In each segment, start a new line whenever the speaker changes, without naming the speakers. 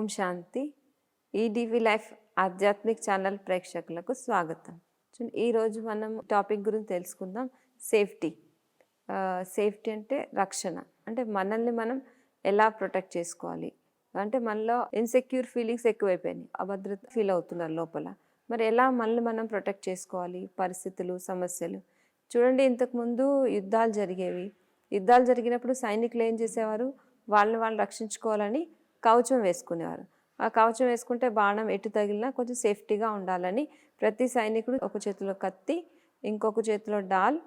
ఓం శాంతి. ఈడీవీ life ఆధ్యాత్మిక్ channel ప్రేక్షకులకు స్వాగతం. ఈరోజు మనం టాపిక్ గురించి తెలుసుకుందాం. సేఫ్టీ. సేఫ్టీ అంటే రక్షణ. అంటే మనల్ని మనం ఎలా ప్రొటెక్ట్ చేసుకోవాలి. అంటే మనలో ఇన్సెక్యూర్ ఫీలింగ్స్ ఎక్కువైపోయినాయి, అభద్రత ఫీల్ అవుతున్నారు లోపల. మరి ఎలా మనల్ని మనం ప్రొటెక్ట్ చేసుకోవాలి, పరిస్థితులు, సమస్యలు. చూడండి, ఇంతకుముందు యుద్ధాలు జరిగేవి. యుద్ధాలు జరిగినప్పుడు సైనికులు ఏం చేసేవారు, వాళ్ళని రక్షించుకోవాలని కవచం వేసుకునేవారు. ఆ కవచం వేసుకుంటే బాణం ఎటు తగిలినా కొంచెం సేఫ్టీగా ఉండాలని ప్రతి సైనికుడు ఒక చేతిలో కత్తి, ఇంకొక చేతిలో డాల్,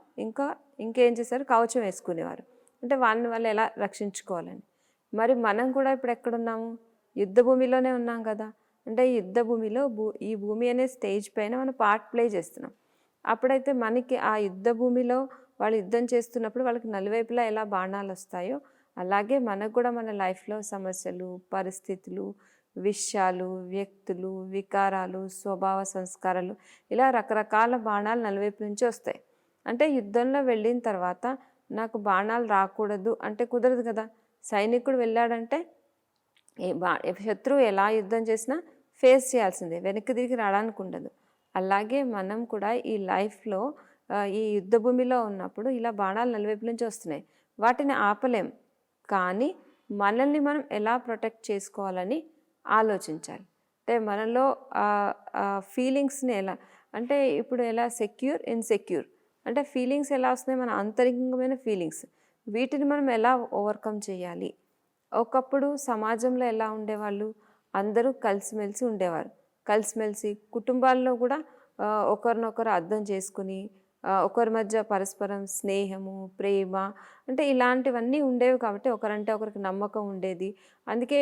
ఇంకేం చేశారు, కవచం వేసుకునేవారు. అంటే వాళ్ళు ఎలా రక్షించుకోవాలని. మరి మనం కూడా ఇప్పుడు ఎక్కడున్నాము, యుద్ధ భూమిలోనే ఉన్నాం కదా. అంటే యుద్ధ భూమిలో ఈ భూమి అనే స్టేజ్ పైన మనం పార్ట్ ప్లే చేస్తున్నాం. అప్పుడైతే మనకి ఆ యుద్ధ భూమిలో వాళ్ళు యుద్ధం చేస్తున్నప్పుడు వాళ్ళకి నలువైపులా ఎలా బాణాలు వస్తాయో, అలాగే మనకు కూడా మన లైఫ్లో సమస్యలు, పరిస్థితులు, విషయాలు, వ్యక్తులు, వికారాలు, స్వభావ సంస్కారాలు, ఇలా రకరకాల బాణాలు నలువైపు నుంచి వస్తాయి. అంటే యుద్ధంలో వెళ్ళిన తర్వాత నాకు బాణాలు రాకూడదు అంటే కుదరదు కదా. సైనికుడు వెళ్ళాడంటే శత్రువు ఎలా యుద్ధం చేసినా ఫేస్ చేయాల్సిందే, వెనక్కి తిరిగి రావడానికి ఉండదు. అలాగే మనం కూడా ఈ లైఫ్లో ఈ యుద్ధ భూమిలో ఉన్నప్పుడు ఇలా బాణాలు నలువైపు నుంచి వస్తున్నాయి, వాటిని ఆపలేం. కానీ మనల్ని మనం ఎలా ప్రొటెక్ట్ చేసుకోవాలని ఆలోచించాలి. అంటే మనలో ఫీలింగ్స్ని ఎలా, అంటే ఇప్పుడు ఎలా సెక్యూర్, ఇన్సెక్యూర్, అంటే ఫీలింగ్స్ ఎలా వస్తున్నాయి, మన అంతరంగమైన ఫీలింగ్స్, వీటిని మనం ఎలా ఓవర్కమ్ చేయాలి. ఒకప్పుడు సమాజంలో ఎలా ఉండేవాళ్ళు, అందరూ కలిసిమెలిసి ఉండేవారు. కలిసిమెలిసి కుటుంబాల్లో కూడా ఒకరినొకరు అర్థం చేసుకుని, ఒకరి మధ్య పరస్పరం స్నేహము, ప్రేమ, అంటే ఇలాంటివన్నీ ఉండేవి. కాబట్టి ఒకరంటే ఒకరికి నమ్మకం ఉండేది. అందుకే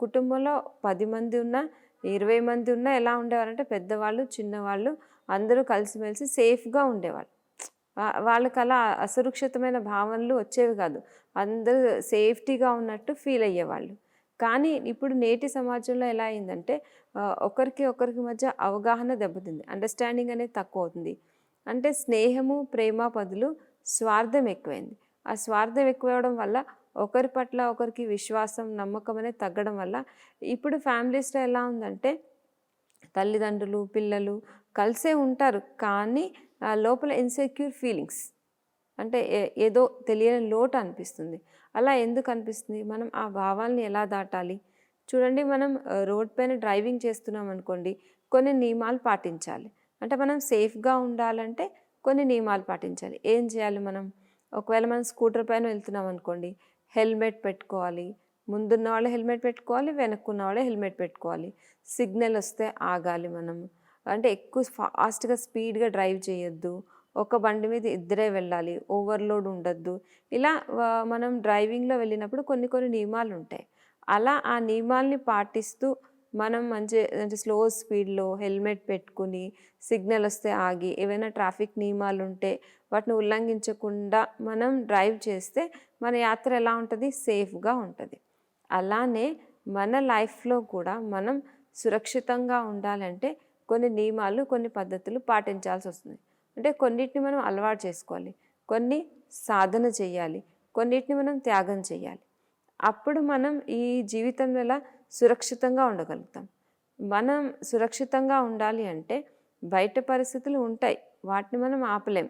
కుటుంబంలో 10 మంది ఉన్నా, 20 మంది ఉన్నా ఎలా ఉండేవారంటే పెద్దవాళ్ళు, చిన్నవాళ్ళు అందరూ కలిసిమెలిసి సేఫ్గా ఉండేవాళ్ళు. వాళ్ళకి అలా అసురక్షితమైన భావనలు వచ్చేవి కాదు. అందరూ సేఫ్టీగా ఉన్నట్టు ఫీల్ అయ్యేవాళ్ళు. కానీ ఇప్పుడు నేటి సమాజంలో ఎలా అయిందంటే ఒకరికి మధ్య అవగాహన దెబ్బతింది, అండర్స్టాండింగ్ అనేది తక్కువ అవుతుంది. అంటే స్నేహము, ప్రేమ బదులు స్వార్థం ఎక్కువైంది. ఆ స్వార్థం ఎక్కువవడం వల్ల ఒకరి పట్ల ఒకరికి విశ్వాసం, నమ్మకం అనేది తగ్గడం వల్ల ఇప్పుడు ఫ్యామిలీస్లో ఎలా ఉందంటే తల్లిదండ్రులు, పిల్లలు కలిసే ఉంటారు, కానీ లోపల ఇన్సెక్యూర్ ఫీలింగ్స్, అంటే ఏదో తెలియని లోటు అనిపిస్తుంది. అలా ఎందుకు అనిపిస్తుంది, మనం ఆ భావాల్ని ఎలా దాటాలి. చూడండి, మనం రోడ్ పైన డ్రైవింగ్ చేస్తున్నాం అనుకోండి, కొన్ని నియమాలు పాటించాలి. అంటే మనం సేఫ్గా ఉండాలంటే కొన్ని నియమాలు పాటించాలి. ఏం చేయాలి మనం, ఒకవేళ మనం స్కూటర్ పైన వెళ్తున్నాం అనుకోండి, హెల్మెట్ పెట్టుకోవాలి. ముందున్న వాళ్ళు హెల్మెట్ పెట్టుకోవాలి, వెనక్కున్న వాళ్ళే హెల్మెట్ పెట్టుకోవాలి. సిగ్నల్ వస్తే ఆగాలి మనం. అంటే ఎక్కువ ఫాస్ట్గా స్పీడ్గా డ్రైవ్ చేయొద్దు. ఒక బండి మీద ఇద్దరే వెళ్ళాలి, ఓవర్లోడ్ ఉండొద్దు. ఇలా మనం డ్రైవింగ్లో వెళ్ళినప్పుడు కొన్ని నియమాలు ఉంటాయి. అలా ఆ నియమాల్ని పాటిస్తూ మనం అంటే స్లో స్పీడ్లో హెల్మెట్ పెట్టుకుని, సిగ్నల్ వస్తే ఆగి, ఏవైనా ట్రాఫిక్ నియమాలు ఉంటే వాటిని ఉల్లంఘించకుండా మనం డ్రైవ్ చేస్తే మన యాత్ర ఎలా ఉంటుంది, సేఫ్గా ఉంటుంది. అలానే మన లైఫ్లో కూడా మనం సురక్షితంగా ఉండాలంటే కొన్ని నియమాలు, కొన్ని పద్ధతులు పాటించాల్సి వస్తుంది. అంటే కొన్నిటిని మనం అలవాటు చేసుకోవాలి, కొన్ని సాధన చేయాలి, కొన్నిటిని మనం త్యాగం చేయాలి. అప్పుడు మనం ఈ జీవితంలో ఎలా సురక్షితంగా ఉండగలుగుతాం. మనం సురక్షితంగా ఉండాలి అంటే బయట పరిస్థితులు ఉంటాయి, వాటిని మనం ఆపలేం.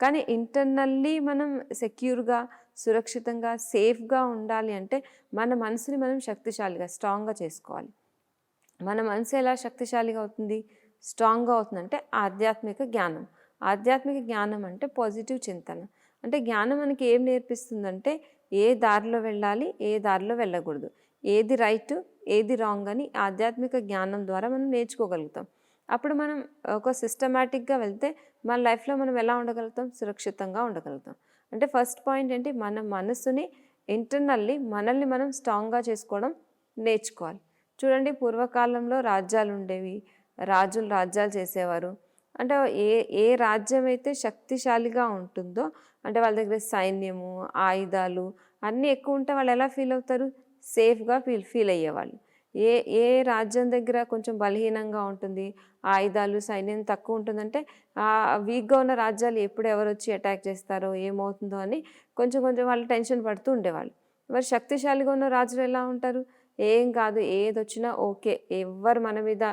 కానీ ఇంటర్నల్లీ మనం సెక్యూర్గా, సురక్షితంగా, సేఫ్గా ఉండాలి అంటే మన మనసుని మనం శక్తిశాలిగా, స్ట్రాంగ్గా చేసుకోవాలి. మన మనసు ఎలా శక్తిశాలిగా అవుతుంది, స్ట్రాంగ్గా అవుతుందంటే ఆధ్యాత్మిక జ్ఞానం. ఆధ్యాత్మిక జ్ఞానం అంటే పాజిటివ్ చింతన. అంటే జ్ఞానం మనకి ఏం నేర్పిస్తుందంటే ఏ దారిలో వెళ్ళాలి, ఏ దారిలో వెళ్ళకూడదు, ఏది రైట్, ఏది రాంగ్ అని ఆధ్యాత్మిక జ్ఞానం ద్వారా మనం నేర్చుకోగలుగుతాం. అప్పుడు మనం ఒక సిస్టమేటిక్గా వెళ్తే మన లైఫ్లో మనం ఎలా ఉండగలుగుతాం, సురక్షితంగా ఉండగలుగుతాం. అంటే ఫస్ట్ పాయింట్ ఏంటి, మన మనసుని ఇంటర్నల్లీ మనల్ని మనం స్ట్రాంగ్గా చేసుకోవడం నేర్చుకోవాలి. చూడండి, పూర్వకాలంలో రాజ్యాలు ఉండేవి, రాజులు రాజ్యాలు చేసేవారు. అంటే ఏ రాజ్యం అయితే శక్తిశాలిగా ఉంటుందో, అంటే వాళ్ళ దగ్గర సైన్యము, ఆయుధాలు అన్నీ ఎక్కువ ఉంటే వాళ్ళు ఎలా ఫీల్ అవుతారు, సేఫ్గా ఫీల్ అయ్యేవాళ్ళు. ఏ రాజ్యం దగ్గర కొంచెం బలహీనంగా ఉంటుంది, ఆయుధాలు, సైన్యం తక్కువ ఉంటుందంటే వీక్గా ఉన్న రాజ్యాలు ఎప్పుడు ఎవరు వచ్చి అటాక్ చేస్తారో, ఏమవుతుందో అని కొంచెం వాళ్ళు టెన్షన్ పడుతూ ఉండేవాళ్ళు. మరి శక్తిశాలిగా ఉన్న రాజులు ఎలా ఉంటారు, ఏం కాదు, ఏదొచ్చినా ఓకే, ఎవ్వరు మన మీద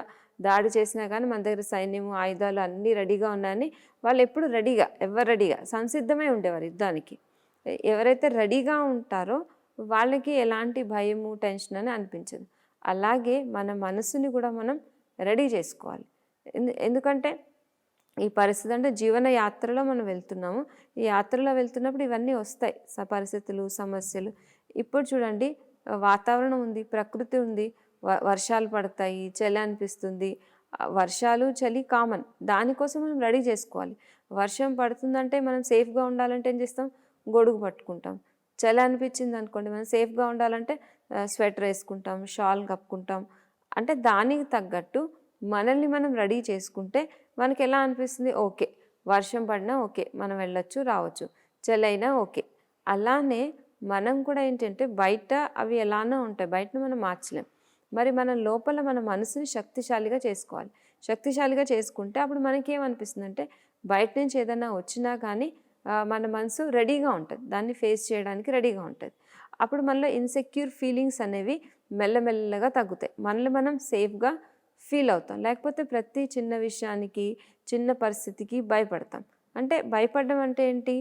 దాడి చేసినా కానీ మన దగ్గర సైన్యము, ఆయుధాలు అన్నీ రెడీగా ఉన్నాయని వాళ్ళు ఎప్పుడు రెడీగా, ఎవరు రెడీగా సంసిద్ధమై ఉండేవారు యుద్ధానికి. ఎవరైతే రెడీగా ఉంటారో వాళ్ళకి ఎలాంటి భయము, టెన్షన్ అని అనిపించదు. అలాగే మన మనసుని కూడా మనం రెడీ చేసుకోవాలి. ఎందుకంటే ఈ పరిస్థితి అంటే జీవన యాత్రలో మనం వెళ్తున్నాము. ఈ యాత్రలో వెళ్తున్నప్పుడు ఇవన్నీ వస్తాయి, పరిస్థితులు, సమస్యలు. ఇప్పుడు చూడండి, వాతావరణం ఉంది, ప్రకృతి ఉంది, వర్షాలు పడతాయి, చలి అనిపిస్తుంది. వర్షాలు, చలి కామన్. దానికోసం మనం రెడీ చేసుకోవాలి. వర్షం పడుతుందంటే మనం సేఫ్గా ఉండాలంటే ఏం చేస్తాం? గొడుగు పట్టుకుంటాం. చలి అనిపించింది అనుకోండి, మనం సేఫ్గా ఉండాలంటే స్వెటర్ వేసుకుంటాం, షాల్ కప్పుకుంటాం. అంటే దానికి తగ్గట్టు మనల్ని మనం రెడీ చేసుకుంటే మనకి ఎలా అనిపిస్తుంది? ఓకే, వర్షం పడినా ఓకే, మనం వెళ్ళొచ్చు, రావచ్చు, చలి అయినా ఓకే. అలానే మనం కూడా ఏంటంటే బయట అవి ఎలానో ఉంటాయి, బయటను మనం మార్చలేం. మరి మన లోపల మన మనసుని శక్తిశాలిగా చేసుకోవాలి. శక్తిశాలిగా చేసుకుంటే అప్పుడు మనకేమనిపిస్తుంది అంటే బయట నుంచి ఏదైనా వచ్చినా కానీ మన మనసు రెడీగా ఉంటుంది, దాన్ని ఫేస్ చేయడానికి రెడీగా ఉంటుంది. అప్పుడు మనలో ఇన్సెక్యూర్ ఫీలింగ్స్ అనేవి మెల్లమెల్లగా తగ్గుతాయి, మనల్ని మనం సేఫ్గా ఫీల్ అవుతాం. లేకపోతే ప్రతి చిన్న విషయానికి, చిన్న పరిస్థితికి భయపడతాం. అంటే భయపడడం అంటే ఏంటి?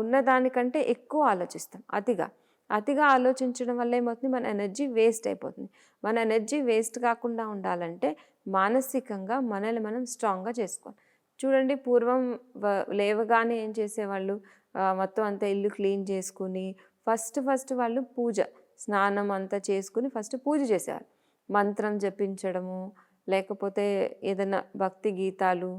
ఉన్నదానికంటే ఎక్కువ ఆలోచిస్తాం అతిగా ఆలోచించడం వల్ల ఏమవుతుంది? మన ఎనర్జీ వేస్ట్ అయిపోతుంది. మన ఎనర్జీ వేస్ట్ కాకుండా ఉండాలంటే మానసికంగా మనల్ని మనం స్ట్రాంగ్గా చేసుకోవాలి. చూడండి, పూర్వం లేవగానే ఏం చేసేవాళ్ళు? మొత్తం అంతా ఇల్లు క్లీన్ చేసుకుని ఫస్ట్ వాళ్ళు స్నానం అంతా చేసుకుని ఫస్ట్ పూజ చేసేవారు. మంత్రం జపించడము, లేకపోతే ఏదైనా భక్తి గీతాలు,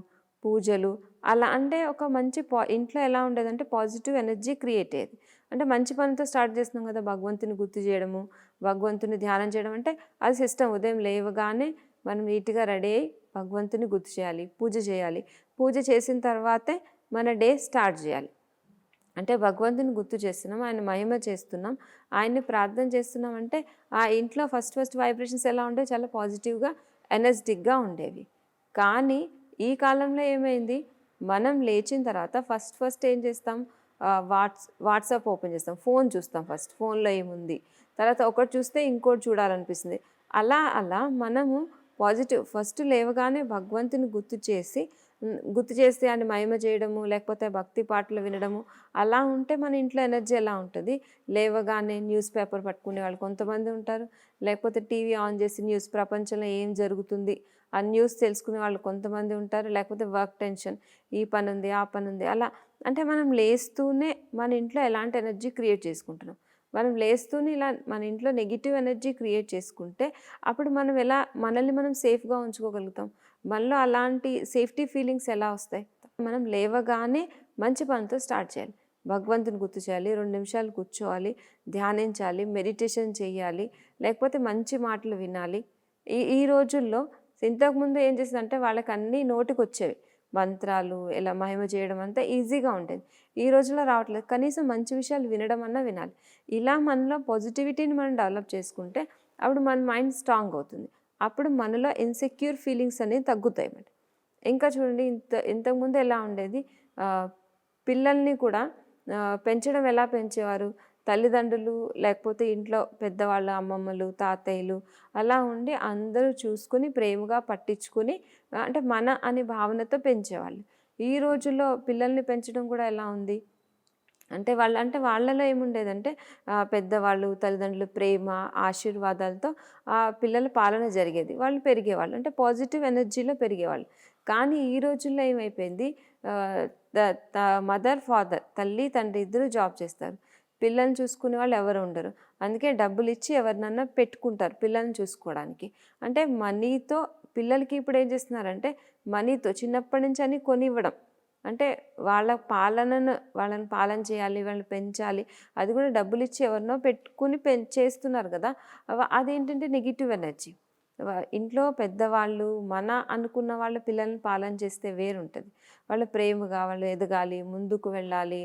పూజలు అలా. అంటే ఒక మంచి ఇంట్లో ఎలా ఉండేదంటే పాజిటివ్ ఎనర్జీ క్రియేట్ అయ్యేది. అంటే మంచి పనితో స్టార్ట్ చేస్తున్నాం కదా, భగవంతుని గుర్తు చేయడము, భగవంతుని ధ్యానం చేయడం. అంటే అది సిస్టమ్. ఉదయం లేవగానే మనం నీట్గా రెడీ అయ్యి భగవంతుని గుర్తు చేయాలి, పూజ చేయాలి. పూజ చేసిన తర్వాతే మన డే స్టార్ట్ చేయాలి. అంటే భగవంతుని గుర్తు చేస్తున్నాం, ఆయన మహిమ చేస్తున్నాం, ఆయన్ని ప్రార్థన చేస్తున్నాం. అంటే ఆ ఇంట్లో ఫస్ట్ వైబ్రేషన్స్ ఎలా ఉండేవి? చాలా పాజిటివ్గా, ఎనర్జెటిక్గా ఉండేవి. కానీ ఈ కాలంలో ఏమైంది? మనం లేచిన తర్వాత ఫస్ట్ ఏం చేస్తాం? వాట్సాప్ ఓపెన్ చేస్తాం, ఫోన్ చూస్తాం. ఫస్ట్ ఫోన్లో ఏముంది, తర్వాత ఒకటి చూస్తే ఇంకోటి చూడాలనిపిస్తుంది. అలా మనము పాజిటివ్ ఫస్ట్ లేవగానే భగవంతుని గుర్తు చేసి ఆయన మహిమ చేయడము, లేకపోతే భక్తి పాటలు వినడము. అలా ఉంటే మన ఇంట్లో ఎనర్జీ ఎలా ఉంటుంది? లేవగానే న్యూస్ పేపర్ పట్టుకునే వాళ్ళు కొంతమంది ఉంటారు, లేకపోతే టీవీ ఆన్ చేసి న్యూస్, ప్రపంచంలో ఏం జరుగుతుంది ఆ న్యూస్ తెలుసుకునే వాళ్ళు కొంతమంది ఉంటారు, లేకపోతే వర్క్ టెన్షన్, ఈ పని ఉంది, ఆ పని ఉంది, అలా. అంటే మనం లేస్తూనే మన ఇంట్లో ఎలాంటి ఎనర్జీ క్రియేట్ చేసుకుంటున్నాం? మనం లేస్తూనే ఇలా మన ఇంట్లో నెగిటివ్ ఎనర్జీ క్రియేట్ చేసుకుంటే అప్పుడు మనం మనల్ని మనం సేఫ్గా ఉంచుకోగలుగుతాం? మనలో అలాంటి సేఫ్టీ ఫీలింగ్స్ ఎలా వస్తాయి? మనం లేవగానే మంచి పనితో స్టార్ట్ చేయాలి. భగవంతుని గుర్తు చేయాలి, 2 నిమిషాలు కూర్చోవాలి, ధ్యానించాలి, మెడిటేషన్ చేయాలి, లేకపోతే మంచి మాటలు వినాలి. ఈ రోజుల్లో ఇంతకుముందు ఏం చేసిందంటే వాళ్ళకి అన్నీ నోటికి వచ్చేవి, మంత్రాలు ఇలా మహిమ చేయడం అంతా ఈజీగా ఉండేది. ఈ రోజుల్లో రావట్లేదు. కనీసం మంచి విషయాలు వినడం అన్నా వినాలి. ఇలా మనలో పాజిటివిటీని మనం డెవలప్ చేసుకుంటే అప్పుడు మన మైండ్ స్ట్రాంగ్ అవుతుంది. అప్పుడు మనలో ఇన్సెక్యూర్ ఫీలింగ్స్ అనేవి తగ్గుతాయి అన్నమాట. ఇంకా చూడండి, ఇంతకుముందు ఎలా ఉండేది? పిల్లల్ని కూడా పెంచడం ఎలా పెంచేవారు? తల్లిదండ్రులు, లేకపోతే ఇంట్లో పెద్దవాళ్ళ అమ్మమ్మలు, తాతయ్యలు అలా ఉండి అందరూ చూసుకుని ప్రేమగా పట్టించుకుని, అంటే మన అనే భావనతో పెంచేవాళ్ళు. ఈ రోజుల్లో పిల్లల్ని పెంచడం కూడా ఎలా ఉంది అంటే వాళ్ళలో ఏముండేదంటే పెద్దవాళ్ళు, తల్లిదండ్రులు ప్రేమ, ఆశీర్వాదాలతో ఆ పిల్లల పాలన జరిగేది, వాళ్ళు పెరిగేవాళ్ళు, అంటే పాజిటివ్ ఎనర్జీలో పెరిగేవాళ్ళు. కానీ ఈ రోజుల్లో ఏమైపోయింది? మదర్, ఫాదర్, తల్లి తండ్రి ఇద్దరు జాబ్ చేస్తారు, పిల్లల్ని చూసుకునే వాళ్ళు ఎవరు ఉండరు. అందుకే డబ్బులు ఇచ్చి ఎవరినన్నా పెట్టుకుంటారు పిల్లల్ని చూసుకోవడానికి. అంటే మనీతో పిల్లలకి ఇప్పుడు ఏం చేస్తున్నారంటే మనీతో చిన్నప్పటి నుంచి అని కొనివ్వడం. అంటే వాళ్ళని పాలన చేయాలి, వాళ్ళని పెంచాలి, అది కూడా డబ్బులు ఇచ్చి ఎవరినో పెట్టుకుని చేస్తున్నారు కదా. అదేంటంటే నెగిటివ్ ఎనర్జీ. ఇంట్లో పెద్దవాళ్ళు మన అనుకున్న వాళ్ళ పిల్లల్ని పాలన చేస్తే వేరుంటుంది. వాళ్ళు ప్రేమగా, వాళ్ళు ఎదగాలి, ముందుకు వెళ్ళాలి,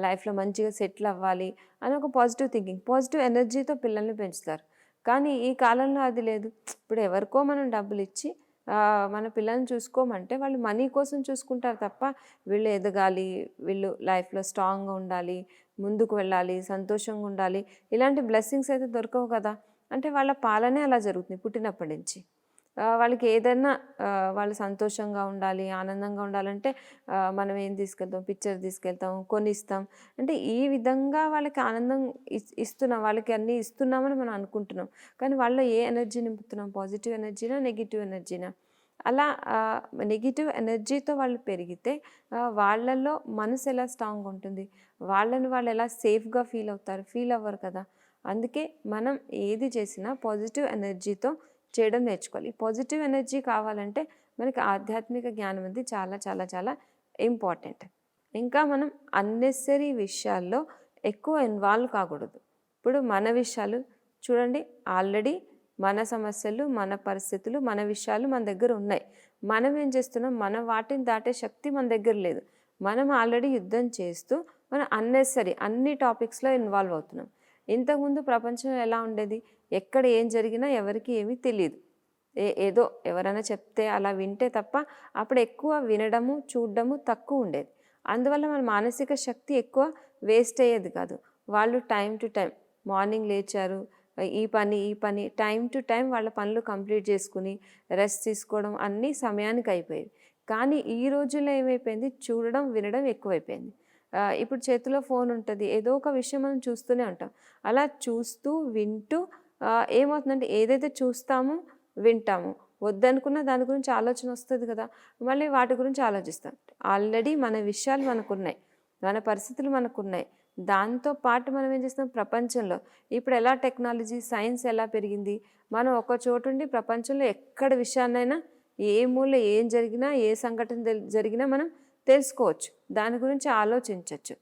లైఫ్లో మంచిగా సెటిల్ అవ్వాలి అని ఒక పాజిటివ్ థింకింగ్, పాజిటివ్ ఎనర్జీతో పిల్లల్ని పెంచుతారు. కానీ ఈ కాలంలో అది లేదు. ఇప్పుడు ఎవరికో మనం డబ్బులు ఇచ్చి మన పిల్లల్ని చూసుకోమంటే వాళ్ళు మనీ కోసం చూసుకుంటారు తప్ప వీళ్ళు ఎదగాలి, వీళ్ళు లైఫ్లో స్ట్రాంగ్గా ఉండాలి, ముందుకు వెళ్ళాలి, సంతోషంగా ఉండాలి, ఇలాంటి బ్లెస్సింగ్స్ అయితే దొరకవు కదా. అంటే వాళ్ళ పాలనే అలా జరుగుతుంది పుట్టినప్పటి నుంచి. వాళ్ళకి ఏదైనా వాళ్ళు సంతోషంగా ఉండాలి, ఆనందంగా ఉండాలంటే మనం ఏం తీసుకెళ్తాం, పిక్చర్ తీసుకెళ్తాం, కొనిస్తాం. అంటే ఈ విధంగా వాళ్ళకి ఆనందం ఇస్తున్నాం, వాళ్ళకి అన్నీ ఇస్తున్నామని మనం అనుకుంటున్నాం. కానీ వాళ్ళలో ఏ ఎనర్జీ నింపుతున్నాం? పాజిటివ్ ఎనర్జీనా? నెగెటివ్ ఎనర్జీనా? అలా నెగెటివ్ ఎనర్జీతో వాళ్ళు పెరిగితే వాళ్ళలో మనసు ఎలా స్ట్రాంగ్‌గా ఉంటుంది? వాళ్ళని వాళ్ళు ఎలా సేఫ్‌గా ఫీల్ అవుతారు? ఫీల్ అవ్వరు కదా! అందుకే మనం ఏది చేసినా పాజిటివ్ ఎనర్జీతో చేయడం నేర్చుకోవాలి. ఈ పాజిటివ్ ఎనర్జీ కావాలంటే మనకి ఆధ్యాత్మిక జ్ఞానం అనేది చాలా చాలా చాలా ఇంపార్టెంట్. ఇంకా మనం అన్నెసెసరీ విషయాల్లో ఎక్కువ ఇన్వాల్వ్ కాకూడదు. ఇప్పుడు మన విషయాలు చూడండి, ఆల్రెడీ మన సమస్యలు, మన పరిస్థితులు, మన విషయాలు మన దగ్గర ఉన్నాయి. మనం ఏం చేస్తున్నాం, మనం వాటిని దాటే శక్తి మన దగ్గర లేదు. మనం ఆల్రెడీ యుద్ధం చేస్తూ మనం అన్నెసెసరీ అన్ని టాపిక్స్‌లో ఇన్వాల్వ్ అవుతున్నాం. ఇంతకుముందు ప్రపంచం ఎలా ఉండేది? ఎక్కడ ఏం జరిగినా ఎవరికీ ఏమీ తెలీదు. ఏదో ఎవరైనా చెప్తే అలా వింటే తప్ప అప్పుడు ఎక్కువ వినడము, చూడడము తక్కువుండేది. అందువల్ల మన మానసిక శక్తి ఎక్కువ వేస్ట్ అయ్యేది కాదు. వాళ్ళు టైమ్ టు టైమ్ మార్నింగ్ లేచారు, ఈ పని టైమ్ టు టైమ్ వాళ్ళ పనులు కంప్లీట్ చేసుకుని రెస్ట్ తీసుకోవడం అన్నీ సమయానికి అయిపోయేవి. కానీ ఈ రోజుల్లో ఏమైపోయింది, చూడడం, వినడం ఎక్కువైపోయింది. ఇప్పుడు చేతిలో ఫోన్ ఉంటది. ఏదో ఒక విషయం మనం చూస్తూనే ఉంటాం. అలా చూస్తూ, వింటూ ఏమవుతుందంటే ఏదైతే చూస్తామో, వింటామో, వద్దనుకున్న దాని గురించి ఆలోచన వస్తది కదా! మళ్ళీ వాటి గురించి ఆలోచిస్తాం. ఆల్రెడీ మన విషయాలు మనకున్నాయి. మన పరిస్థితులు మనకున్నాయి. దాంతో పాటు మనం ఏం చేస్తున్నాం, ప్రపంచంలో ఇప్పుడు ఎలా టెక్నాలజీ, సైన్స్ ఎలా పెరిగింది. మనం ఒక చోటుండి ప్రపంచంలో ఎక్కడ విషయాన్నైనా, ఏ మూల ఏం జరిగినా, ఏ సంఘటన జరిగినా మనం తెలుసుకోవచ్చు. దాని గురించి ఆలోచించొచ్చు.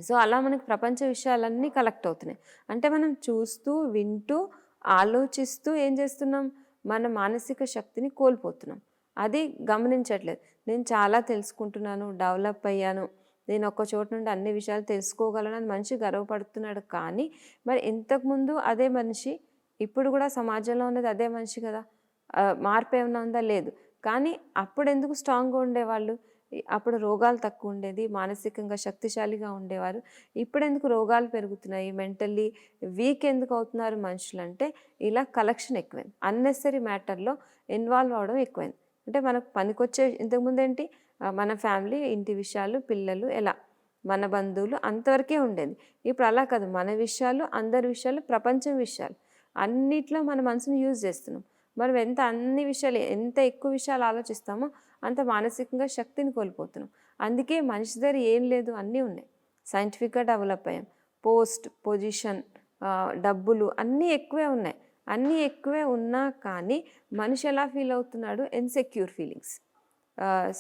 సో, అలా మనకి ప్రపంచ విషయాలన్నీ కలెక్ట్ అవుతున్నాయి. అంటే మనం చూస్తూ, వింటూ, ఆలోచిస్తూ ఏం చేస్తున్నాం, మన మానసిక శక్తిని కోల్పోతున్నాం. అది గమనించట్లేదు. నేను చాలా తెలుసుకుంటున్నాను, డెవలప్ అయ్యాను, నేను ఒక్క చోటు నుండి అన్ని విషయాలు తెలుసుకోగలను అని మనిషి గర్వపడుతున్నాడు. కానీ మరి ఇంతకుముందు అదే మనిషి, ఇప్పుడు కూడా సమాజంలో ఉన్నది అదే మనిషి కదా! మార్పు ఏమన్నా ఉందా? లేదు. కానీ అప్పుడెందుకు స్ట్రాంగ్‌గా ఉండేవాళ్ళు? అప్పుడు రోగాలు తక్కువ ఉండేది, మానసికంగా శక్తిశాలిగా ఉండేవారు. ఇప్పుడెందుకు రోగాలు పెరుగుతున్నాయి, మెంటల్లీ వీక్ ఎందుకు అవుతున్నారు మనుషులంటే ఇలా కలెక్షన్ ఎక్కువైంది. అన్నెసెసరీ మ్యాటర్‌లో ఇన్వాల్వ్ అవ్వడం ఎక్కువైంది. అంటే మనకు పనికొచ్చే ఇంతకుముందేంటి, మన ఫ్యామిలీ, ఇంటి విషయాలు, పిల్లలు ఎలా మన బంధువులు అంతవరకే ఉండేది. ఇప్పుడు అలా కాదు. మన విషయాలు, అందరి విషయాలు, ప్రపంచం విషయాలు అన్నిట్లో మన మనసుని యూజ్ చేస్తున్నాం. మనం అన్ని విషయాలు ఎంత ఎక్కువ విషయాలు ఆలోచిస్తామో అంత మానసికంగా శక్తిని కోల్పోతున్నాం. అందుకే మనిషి దగ్గర ఏం లేదు, అన్నీ ఉన్నాయి. సైంటిఫిక్‌గా డెవలప్ అయ్యాం. పోస్ట్, పొజిషన్, డబ్బులు అన్నీ ఎక్కువే ఉన్నాయి. అన్నీ ఎక్కువే ఉన్నా కానీ మనిషి ఎలా ఫీల్ అవుతున్నాడు, ఇన్‌సెక్యూర్ ఫీలింగ్స్.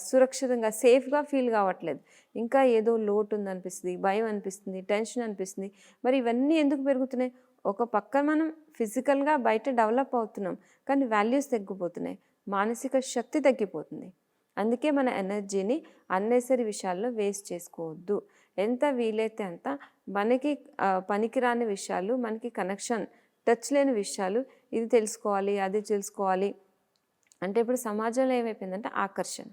సురక్షితంగా, సేఫ్‌గా ఫీల్ కావట్లేదు. ఇంకా ఏదో లోటు ఉందనిపిస్తుంది, భయం అనిపిస్తుంది, టెన్షన్ అనిపిస్తుంది. మరి ఇవన్నీ ఎందుకు పెరుగుతున్నాయి? ఒక పక్క మనం ఫిజికల్‌గా బయట డెవలప్ అవుతున్నాం. కానీ వాల్యూస్ తగ్గిపోతున్నాయి. మానసిక శక్తి తగ్గిపోతుంది. అందుకే మన ఎనర్జీని అన్నెసరీ విషయాల్లో వేస్ట్ చేసుకోవద్దు. ఎంత వీలైతే అంత మనకి పనికిరాని విషయాలు, మనకి కనెక్షన్ టచ్ లేని విషయాలు, ఇది తెలుసుకోవాలి, అది తెలుసుకోవాలి. అంటే ఇప్పుడు సమాజంలో ఏమైపోయిందంటే ఆకర్షణ.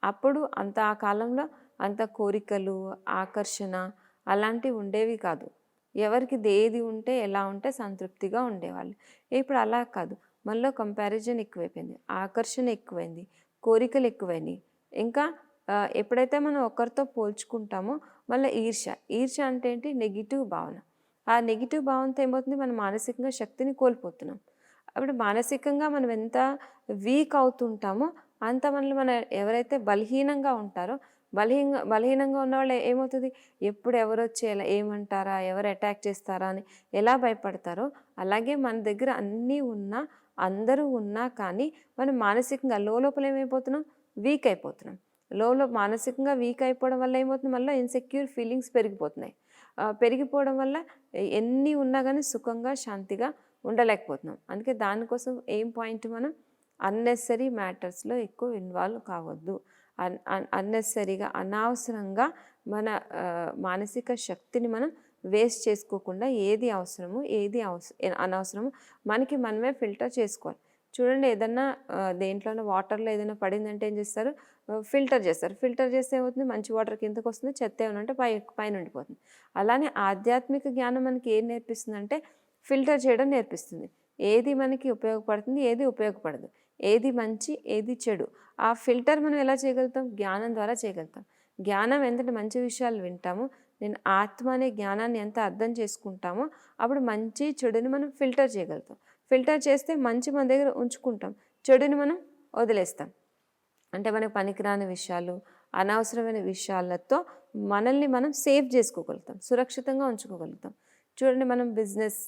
అప్పుడు ఆ కాలంలో అంత కోరికలు, ఆకర్షణ అలాంటివి ఉండేవి కాదు. ఎవరికి ఏది ఉంటే, ఎలా ఉంటే సంతృప్తిగా ఉండేవాళ్ళు. ఇప్పుడు అలా కాదు. మనలో కంపారిజన్ ఎక్కువైపోయింది, ఆకర్షణ ఎక్కువైంది, కోరికలు ఎక్కువైనాయి. ఇంకా ఎప్పుడైతే మనం ఒకరితో పోల్చుకుంటామో మళ్ళీ ఈర్ష్య. ఈర్ష్య అంటే ఏంటి? నెగిటివ్ భావన. ఆ నెగిటివ్ భావనతో ఏమవుతుంది, మనం మానసికంగా శక్తిని కోల్పోతున్నాం. అప్పుడు మానసికంగా మనం ఎంత వీక్ అవుతుంటామో అంత మనల్ని ఎవరైతే బలహీనంగా ఉంటారో, బలహీనంగా ఉన్నవాళ్ళు ఏమవుతుంది, ఎప్పుడు ఎవరొచ్చి ఎలా ఏమంటారా, ఎవరు అటాక్ చేస్తారా అని ఎలా భయపడతారో, అలాగే మన దగ్గర అన్నీ ఉన్నా, అందరూ ఉన్నా కానీ మనం మానసికంగా లోపల ఏమైపోతున్నాం, వీక్ అయిపోతున్నాం. మానసికంగా వీక్ అయిపోవడం వల్ల ఏమవుతుంది, మళ్ళీ ఇన్సెక్యూర్ ఫీలింగ్స్ పెరిగిపోతున్నాయి. పెరిగిపోవడం వల్ల ఎన్ని ఉన్నా కానీ సుఖంగా, శాంతిగా ఉండలేకపోతున్నాం. అందుకే దానికోసం ఏం పాయింట్, మనం అన్నెసరీ మ్యాటర్స్లో ఎక్కువ ఇన్వాల్వ్ కావద్దు. అన్నెసరీగా, అనవసరంగా మన మానసిక శక్తిని మనం వేస్ట్ చేసుకోకుండా ఏది అవసరమో, ఏది అనవసరమో మనకి మనమే ఫిల్టర్ చేసుకోవాలి. చూడండి, ఏదన్నా దేంట్లోనో వాటర్లో ఏదైనా పడిందంటే ఏం చేస్తారు, ఫిల్టర్ చేస్తారు. ఫిల్టర్ చేస్తే ఏమవుతుంది, మంచి వాటర్ కిందకు వస్తుంది, చెత్త ఏమైనా ఉంటే పైన ఉండిపోతుంది. అలానే ఆధ్యాత్మిక జ్ఞానం మనకి ఏం నేర్పిస్తుందంటే ఫిల్టర్ చేయడం నేర్పిస్తుంది. ఏది మనకి ఉపయోగపడుతుంది, ఏది ఉపయోగపడదు, ఏది మంచి, ఏది చెడు. ఆ ఫిల్టర్ మనం ఎలా చేయగలుగుతాం? జ్ఞానం ద్వారా చేయగలుగుతాం. జ్ఞానం ఎంతటి మంచి విషయాలు వింటామో, నేను ఆత్మ అనే జ్ఞానాన్ని ఎంత అర్థం చేసుకుంటామో, అప్పుడు మంచి చెడుని మనం ఫిల్టర్ చేయగలుగుతాం. ఫిల్టర్ చేస్తే మంచి మన దగ్గర ఉంచుకుంటాం, చెడుని మనం వదిలేస్తాం. అంటే మనకు పనికిరాని విషయాలు, అనవసరమైన విషయాలతో మనల్ని మనం సేవ్ చేసుకోగలుగుతాం, సురక్షితంగా ఉంచుకోగలుగుతాం. చూడండి, మనం బిజినెస్,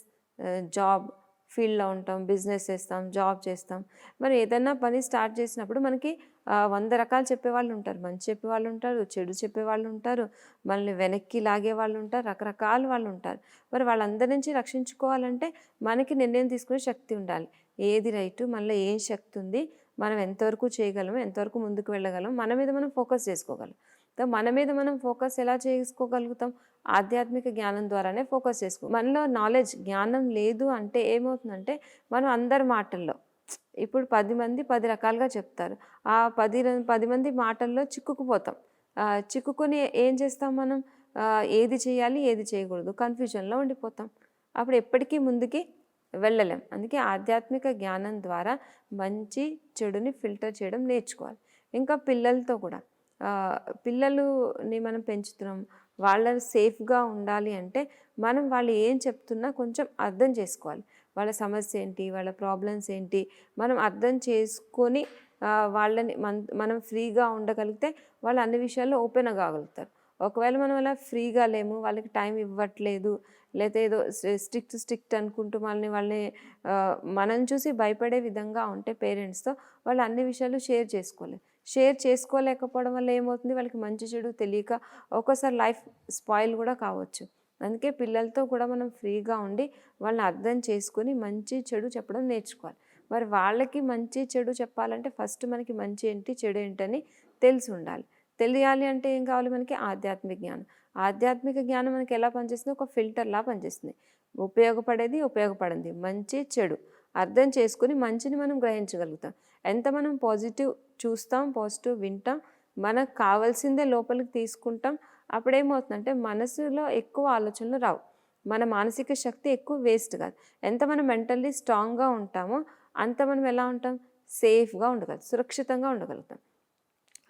జాబ్ ఫీల్డ్లో ఉంటాం, బిజినెస్ చేస్తాం, జాబ్ చేస్తాం. మరి ఏదైనా పని స్టార్ట్ చేసినప్పుడు మనకి 100 రకాలు చెప్పేవాళ్ళు ఉంటారు. మంచి చెప్పేవాళ్ళు ఉంటారు, చెడు చెప్పేవాళ్ళు ఉంటారు, మనల్ని వెనక్కి లాగే వాళ్ళు ఉంటారు, రకరకాల వాళ్ళు ఉంటారు. మరి వాళ్ళందరి నుంచి రక్షించుకోవాలంటే మనకి నిర్ణయం తీసుకునే శక్తి ఉండాలి. ఏది రైటు, మనలో ఏం శక్తి ఉంది, మనం ఎంతవరకు చేయగలము, ఎంతవరకు ముందుకు వెళ్ళగలం, మన మీద మనం ఫోకస్ చేసుకోగలం. మన మీద మనం ఫోకస్ ఎలా చేసుకోగలుగుతాం? ఆధ్యాత్మిక జ్ఞానం ద్వారానే ఫోకస్ చేసుకో. మనలో నాలెడ్జ్, జ్ఞానం లేదు అంటే ఏమవుతుందంటే, మనం అందరి మాటల్లో, ఇప్పుడు 10 మంది 10 రకాలుగా చెప్తారు, ఆ 10 మంది మాటల్లో చిక్కుకుపోతాం. చిక్కుకొని ఏం చేస్తాం మనం? ఏది చేయాలి, ఏది చేయకూడదు, కన్ఫ్యూజన్లో ఉండిపోతాం. అప్పుడు ఎప్పటికీ ముందుకి వెళ్ళలేం. అందుకే ఆధ్యాత్మిక జ్ఞానం ద్వారా మంచి చెడుని ఫిల్టర్ చేయడం నేర్చుకోవాలి. ఇంకా పిల్లలతో కూడా, పిల్లలని మనం పెంచుతున్నాం, వాళ్ళని సేఫ్గా ఉండాలి అంటే మనం వాళ్ళు ఏం చెప్తున్నా కొంచెం అర్థం చేసుకోవాలి. వాళ్ళ సమస్య ఏంటి, వాళ్ళ ప్రాబ్లమ్స్ ఏంటి, మనం అర్థం చేసుకొని వాళ్ళని మనం ఫ్రీగా ఉండగలిగితే వాళ్ళు అన్ని విషయాల్లో ఓపెన్ కాగలుగుతారు. ఒకవేళ మనం అలా ఫ్రీగా లేము, వాళ్ళకి టైం ఇవ్వట్లేదు, లేకపోతే ఏదో స్ట్రిక్ట్ అనుకుంటూ వాళ్ళని మనం చూసి భయపడే విధంగా ఉంటే పేరెంట్స్తో, వాళ్ళు అన్ని విషయాలు షేర్ చేసుకోలేకపోవడం వల్ల ఏమవుతుంది? వాళ్ళకి మంచి చెడు తెలియక ఒక్కోసారి లైఫ్ స్పాయిల్ కూడా కావచ్చు. అందుకే పిల్లలతో కూడా మనం ఫ్రీగా ఉండి వాళ్ళని అర్థం చేసుకొని మంచి చెడు చెప్పడం నేర్చుకోవాలి. మరి వాళ్ళకి మంచి చెడు చెప్పాలంటే ఫస్ట్ మనకి మంచి ఏంటి, చెడు ఏంటని తెలిసి ఉండాలి. తెలియాలి అంటే ఏం కావాలి మనకి? ఆధ్యాత్మిక జ్ఞానం. ఆధ్యాత్మిక జ్ఞానం మనకి ఎలా పనిచేస్తుంది? ఒక ఫిల్టర్లా పనిచేస్తుంది. ఉపయోగపడేది, ఉపయోగపడింది, మంచి చెడు అర్థం చేసుకుని మంచిని మనం గ్రహించగలుగుతాం. ఎంత మనం పాజిటివ్ చూస్తాం, పాజిటివ్ వింటాం, మనకు కావాల్సిందే లోపలికి తీసుకుంటాం, అప్పుడేమవుతుందంటే మనసులో ఎక్కువ ఆలోచనలు రావు, మన మానసిక శక్తి ఎక్కువ వేస్ట్ కాదు. ఎంత మనం మెంటల్లీ స్ట్రాంగ్గా ఉంటామో అంత మనం ఎలా ఉంటాం? సేఫ్గా ఉండగలుగుతాం, సురక్షితంగా ఉండగలుగుతాం.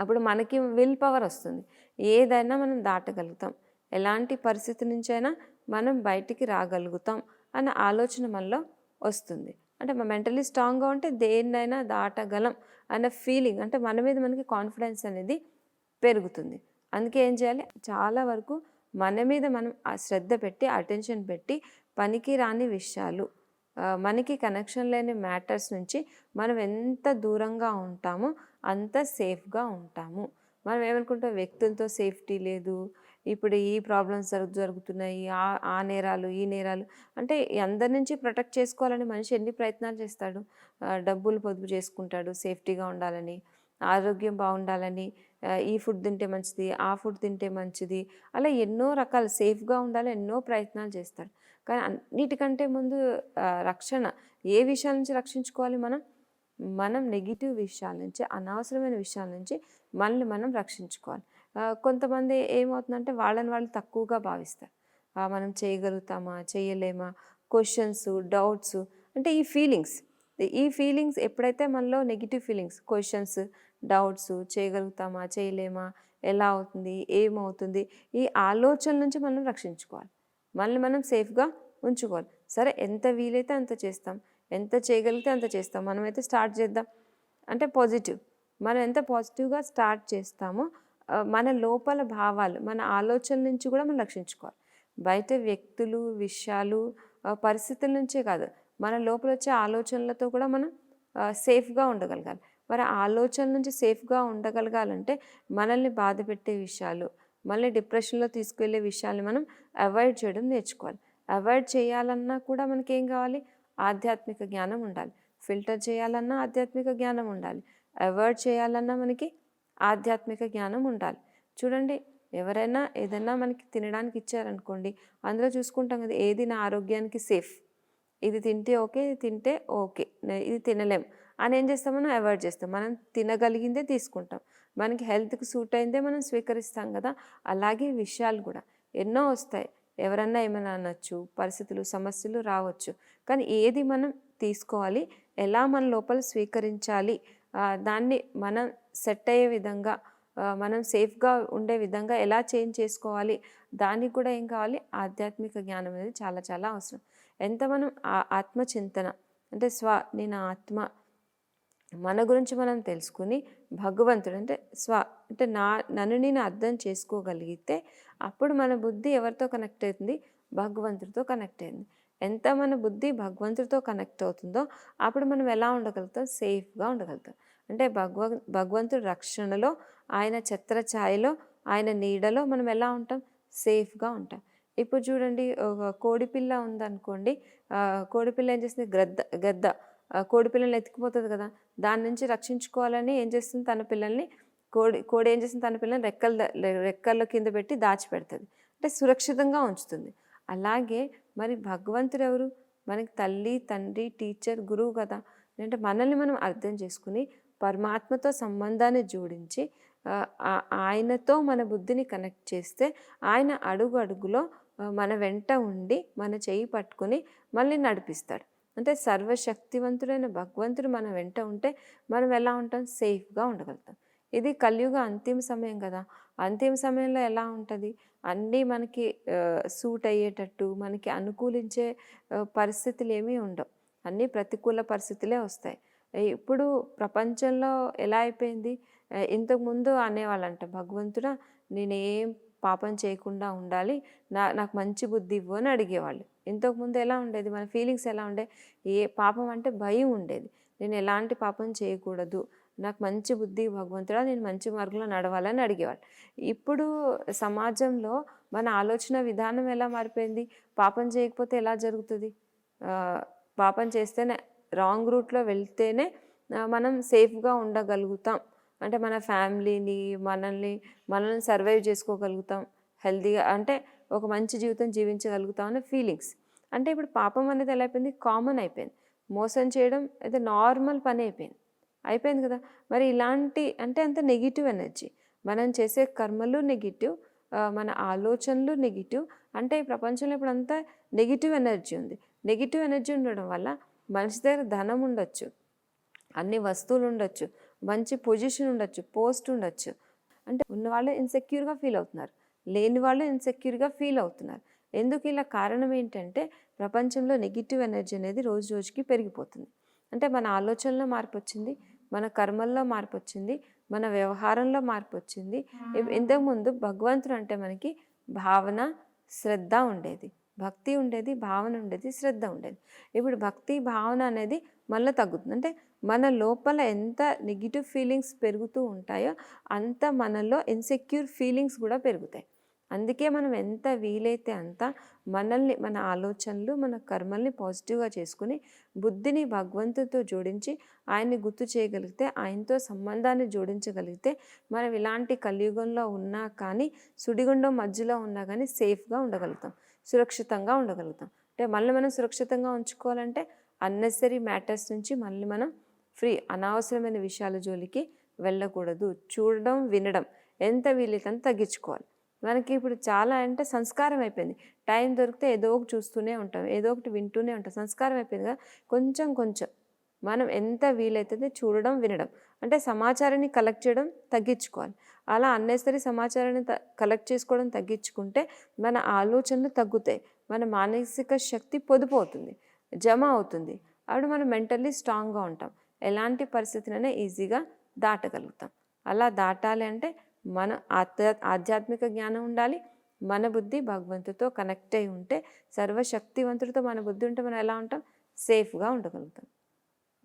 అప్పుడు మనకి విల్ పవర్ వస్తుంది, ఏదైనా మనం దాటగలుగుతాం, ఎలాంటి పరిస్థితి నుంచైనా మనం బయటికి రాగలుగుతాం అన్న ఆలోచన మనలో వస్తుంది. అంటే మెంటలీ స్ట్రాంగ్గా ఉంటే దేన్నైనా దాటగలం అన్న ఫీలింగ్, అంటే మన మీద మనకి కాన్ఫిడెన్స్ అనేది పెరుగుతుంది. అందుకే ఏం చేయాలి? చాలా వరకు మన మీద మనం శ్రద్ధ పెట్టి, అటెన్షన్ పెట్టి, పనికి రాని విషయాలు, మనకి కనెక్షన్ లేని మ్యాటర్స్ నుంచి మనం ఎంత దూరంగా ఉంటామో అంత సేఫ్గా ఉంటాము. మనం ఏమనుకుంటాం? వ్యక్తులతో సేఫ్టీ లేదు, ఇప్పుడు ఈ ప్రాబ్లమ్స్ జరుగుతున్నాయి, ఆ నేరాలు, ఈ నేరాలు, అంటే అందరి నుంచి ప్రొటెక్ట్ చేసుకోవాలని మనిషి ఎన్ని ప్రయత్నాలు చేస్తాడు. డబ్బులు పొదుపు చేసుకుంటాడు సేఫ్టీగా ఉండాలని, ఆరోగ్యం బాగుండాలని, ఈ ఫుడ్ తింటే మంచిది, ఆ ఫుడ్ తింటే మంచిది, అలా ఎన్నో రకాల సేఫ్గా ఉండాలని ఎన్నో ప్రయత్నాలు చేస్తాడు. కానీ అన్నిటికంటే ముందు రక్షణ, ఏ విషయాల నుంచి రక్షించుకోవాలి మనం నెగిటివ్ విషయాల నుంచి, అనవసరమైన విషయాల నుంచి మనల్ని మనం రక్షించుకోవాలి. కొంతమంది ఏమవుతుందంటే వాళ్ళని వాళ్ళు తక్కువగా భావిస్తారు. మనం చేయగలుగుతామా, చేయలేమా, క్వశ్చన్స్, డౌట్స్, అంటే ఈ ఫీలింగ్స్ ఎప్పుడైతే మనలో నెగిటివ్ ఫీలింగ్స్, క్వశ్చన్స్, డౌట్స్, చేయగలుగుతామా, చేయలేమా, ఎలా అవుతుంది, ఏమవుతుంది, ఈ ఆలోచన నుంచి మనం రక్షించుకోవాలి, మనల్ని మనం సేఫ్గా ఉంచుకోవాలి. సరే, ఎంత వీలైతే అంత చేస్తాం, ఎంత చేయగలిగితే అంత చేస్తాం. మనమైతే స్టార్ట్ చేద్దాం అంటే పాజిటివ్, మనం ఎంత పాజిటివ్గా స్టార్ట్ చేస్తామో మన లోపల భావాలు, మన ఆలోచనల నుంచి కూడా మనం రక్షించుకోవాలి. బయట వ్యక్తులు, విషయాలు, పరిస్థితుల నుంచే కాదు, మన లోపల వచ్చే ఆలోచనలతో కూడా మనం సేఫ్గా ఉండగలగాలి. మరి ఆలోచనల నుంచి సేఫ్గా ఉండగలగాలంటే మనల్ని బాధ పెట్టే విషయాలు, మళ్ళీ డిప్రెషన్లో తీసుకెళ్లే విషయాల్ని మనం అవాయిడ్ చేయడం నేర్చుకోవాలి. అవాయిడ్ చేయాలన్నా కూడా మనకి ఏం కావాలి? ఆధ్యాత్మిక జ్ఞానం ఉండాలి. ఫిల్టర్ చేయాలన్నా ఆధ్యాత్మిక జ్ఞానం ఉండాలి. అవాయిడ్ చేయాలన్నా మనకి ఆధ్యాత్మిక జ్ఞానం ఉండాలి. చూడండి, ఎవరైనా ఏదైనా మనకి తినడానికి ఇచ్చారనుకోండి, అందులో చూసుకుంటాం కదా, ఏది నా ఆరోగ్యానికి సేఫ్, ఇది తింటే ఓకే, ఇది తింటే ఓకే, ఇది తినలేం అని ఏం చేస్తాం? మనం అవాయిడ్ చేస్తాం. మనం తినగలిగిందే తీసుకుంటాం, మనకి హెల్త్కి సూట్ అయిందే మనం స్వీకరిస్తాం కదా. అలాగే విషయాలు కూడా ఎన్నో వస్తాయి, ఎవరన్నా ఏమైనా అనొచ్చు, పరిస్థితులు, సమస్యలు రావచ్చు. కానీ ఏది మనం తీసుకోవాలి, ఎలా మన లోపల స్వీకరించాలి, దాన్ని మనం సెట్ అయ్యే విధంగా, మనం సేఫ్గా ఉండే విధంగా ఎలా చేంజ్ చేసుకోవాలి, దానికి కూడా ఏం కావాలి, ఆధ్యాత్మిక జ్ఞానం అనేది చాలా చాలా అవసరం. ఎంత మనం ఆత్మచింతన అంటే నేను ఆత్మ, మన గురించి మనం తెలుసుకుని భగవంతుడు అంటే అంటే నన్ను నేను అర్థం చేసుకోగలిగితే అప్పుడు మన బుద్ధి ఎవరితో కనెక్ట్ అవుతుంది, భగవంతుడితో కనెక్ట్ అయింది. ఎంత మన బుద్ధి భగవంతుడితో కనెక్ట్ అవుతుందో అప్పుడు మనం ఎలా ఉండగలుగుతాం, సేఫ్గా ఉండగలుగుతాం. అంటే భగవంతుడి రక్షణలో, ఆయన ఛత్రఛాయలో, ఆయన నీడలో మనం ఎలా ఉంటాం, సేఫ్గా ఉంటాం. ఇప్పుడు చూడండి, ఒక కోడిపిల్ల ఉందనుకోండి, కోడిపిల్ల ఏం చేస్తుంది, గద్ద కోడిపిల్లల్ని ఎత్తుకుపోతుంది కదా, దాని నుంచి రక్షించుకోవాలని ఏం చేస్తుంది, తన పిల్లల్ని కోడి ఏం చేస్తుంది, తన పిల్లల్ని రెక్కల కింద పెట్టి దాచిపెడుతుంది, అంటే సురక్షితంగా ఉంచుతుంది. అలాగే మరి భగవంతుడు ఎవరు, మనకి తల్లి, తండ్రి, టీచర్, గురువు కదా. అంటే మనల్ని మనం అర్థం చేసుకుని పరమాత్మతో సంబంధాన్ని జోడించి ఆయనతో మన బుద్ధిని కనెక్ట్ చేస్తే ఆయన అడుగు అడుగులో మన వెంట ఉండి మన చేయి పట్టుకొని మళ్ళీ నడిపిస్తాడు. అంటే సర్వశక్తివంతుడైన భగవంతుడు మన వెంట ఉంటే మనం ఎలా ఉంటాం, సేఫ్గా ఉండగలుగుతాం. ఇది కలియుగ అంతిమ సమయం కదా. అంతిమ సమయంలో ఎలా ఉంటుంది, అన్నీ మనకి సూట్ అయ్యేటట్టు, మనకి అనుకూలించే పరిస్థితులు ఏమీ ఉండవు, అన్నీ ప్రతికూల పరిస్థితులే వస్తాయి. ఇప్పుడు ప్రపంచంలో ఎలా అయిపోయింది, ఇంతకుముందు అనేవాళ్ళంట, భగవంతుడా నేనేం పాపం చేయకుండా ఉండాలి, నాకు మంచి బుద్ధి ఇవ్వు అని అడిగేవాళ్ళు. ఇంతకుముందు ఎలా ఉండేది, మన ఫీలింగ్స్ ఎలా ఉండే, ఏ పాపం అంటే భయం ఉండేది, నేను ఎలాంటి పాపం చేయకూడదు, నాకు మంచి బుద్ధి భగవంతుడా, నేను మంచి మార్గంలో నడవాలని అడిగేవాళ్ళు. ఇప్పుడు సమాజంలో మన ఆలోచన విధానం ఎలా మారిపోయింది, పాపం చేయకపోతే ఎలా జరుగుతుంది, పాపం చేస్తేనే, రాంగ్ రూట్లో వెళ్తేనే మనం సేఫ్గా ఉండగలుగుతాం, అంటే మన ఫ్యామిలీని మనల్ని సర్వైవ్ చేసుకోగలుగుతాం, హెల్తీగా అంటే ఒక మంచి జీవితం జీవించగలుగుతాం అనే ఫీలింగ్స్. అంటే ఇప్పుడు పాపం అనేది ఎలా అయిపోయింది, కామన్ అయిపోయింది. మోసం చేయడం అయితే నార్మల్ పని అయిపోయింది కదా. మరి ఇలాంటి అంటే అంత నెగిటివ్ ఎనర్జీ, మనం చేసే కర్మలు నెగిటివ్, మన ఆలోచనలు నెగిటివ్. అంటే ఈ ప్రపంచంలో ఇప్పుడు అంతా నెగిటివ్ ఎనర్జీ ఉంది. నెగిటివ్ ఎనర్జీ ఉండడం వల్ల మనిషి దగ్గర ధనం ఉండొచ్చు, అన్ని వస్తువులు ఉండొచ్చు, మంచి పొజిషన్ ఉండొచ్చు, పోస్ట్ ఉండొచ్చు, అంటే ఉన్నవాళ్ళు ఇన్సెక్యూర్గా ఫీల్ అవుతున్నారు, లేని వాళ్ళు ఇన్సెక్యూర్గా ఫీల్ అవుతున్నారు. ఎందుకు ఇలా కారణం ఏంటంటే ప్రపంచంలో నెగిటివ్ ఎనర్జీ అనేది రోజు రోజుకి పెరిగిపోతుంది. అంటే మన ఆలోచనలో మార్పు వచ్చింది, మన కర్మల్లో మార్పు వచ్చింది, మన వ్యవహారంలో మార్పు వచ్చింది. ఇంతకుముందు భగవంతుడు అంటే మనకి భావన, శ్రద్ధ ఉండేది, భక్తి ఉండేది, భావన ఉండేది, శ్రద్ధ ఉండేది. ఇప్పుడు భక్తి, భావన అనేది మళ్ళీ తగ్గుతుంది. అంటే మన లోపల ఎంత నెగిటివ్ ఫీలింగ్స్ పెరుగుతూ ఉంటాయో అంత మనలో ఇన్సెక్యూర్ ఫీలింగ్స్ కూడా పెరుగుతాయి. అందుకే మనం ఎంత వీలైతే అంత మనల్ని, మన ఆలోచనలు, మన కర్మల్ని పాజిటివ్గా చేసుకుని బుద్ధిని భగవంతుడితో జోడించి ఆయన్ని గుర్తు చేయగలిగితే, ఆయనతో సంబంధాన్ని జోడించగలిగితే మనం ఇలాంటి కలియుగంలో ఉన్నా కానీ, సుడిగుండం మధ్యలో ఉన్నా కానీ సేఫ్గా ఉండగలుగుతాం, సురక్షితంగా ఉండగలుగుతాం. అంటే మళ్ళీ మనం సురక్షితంగా ఉంచుకోవాలంటే అన్నెసరీ మ్యాటర్స్ నుంచి మళ్ళీ మనం ఫ్రీ, అనవసరమైన విషయాల జోలికి వెళ్ళకూడదు. చూడడం, వినడం ఎంత వీలైతే అంత తగ్గించుకోవాలి. మనకి ఇప్పుడు చాలా అంటే సంస్కారం అయిపోయింది, టైం దొరికితే ఏదో ఒకటి చూస్తూనే ఉంటాం, ఏదో ఒకటి వింటూనే ఉంటాం, సంస్కారం అయిపోయింది కదా. కొంచెం కొంచెం మనం ఎంత వీలైతే చూడడం, వినడం, అంటే సమాచారాన్ని కలెక్ట్ చేయడం తగ్గించుకోవాలి. అలా అన్నెసరీ సమాచారాన్ని కలెక్ట్ చేసుకోవడం తగ్గించుకుంటే మన ఆలోచనలు తగ్గుతాయి, మన మానసిక శక్తి పొదుపు అవుతుంది, జమ అవుతుంది. అప్పుడు మనం మెంటల్లీ స్ట్రాంగ్గా ఉంటాం, ఎలాంటి పరిస్థితినైనా ఈజీగా దాటగలుగుతాం. అలా దాటాలి అంటే మన ఆధ్యాత్మిక జ్ఞానం ఉండాలి, మన బుద్ధి భగవంతుడితో కనెక్ట్ అయి ఉంటే, సర్వశక్తివంతుడితో మన బుద్ధి ఉంటే మనం ఎలా ఉంటాం, సేఫ్గా ఉండగలుగుతాం.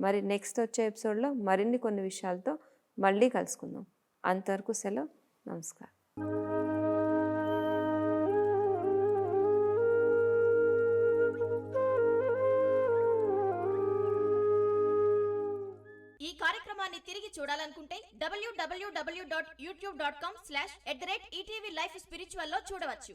మరి నెక్స్ట్ వచ్చే ఎపిసోడ్లో మరిన్ని కొన్ని విషయాలతో మళ్ళీ కలుసుకుందాం. అంతవరకు సెలవు, నమస్కారం.
ఈ కార్యక్రమాన్ని తిరిగి చూడాలనుకుంటే www.youtube.com/@ETV Life Spiritual లో చూడవచ్చు.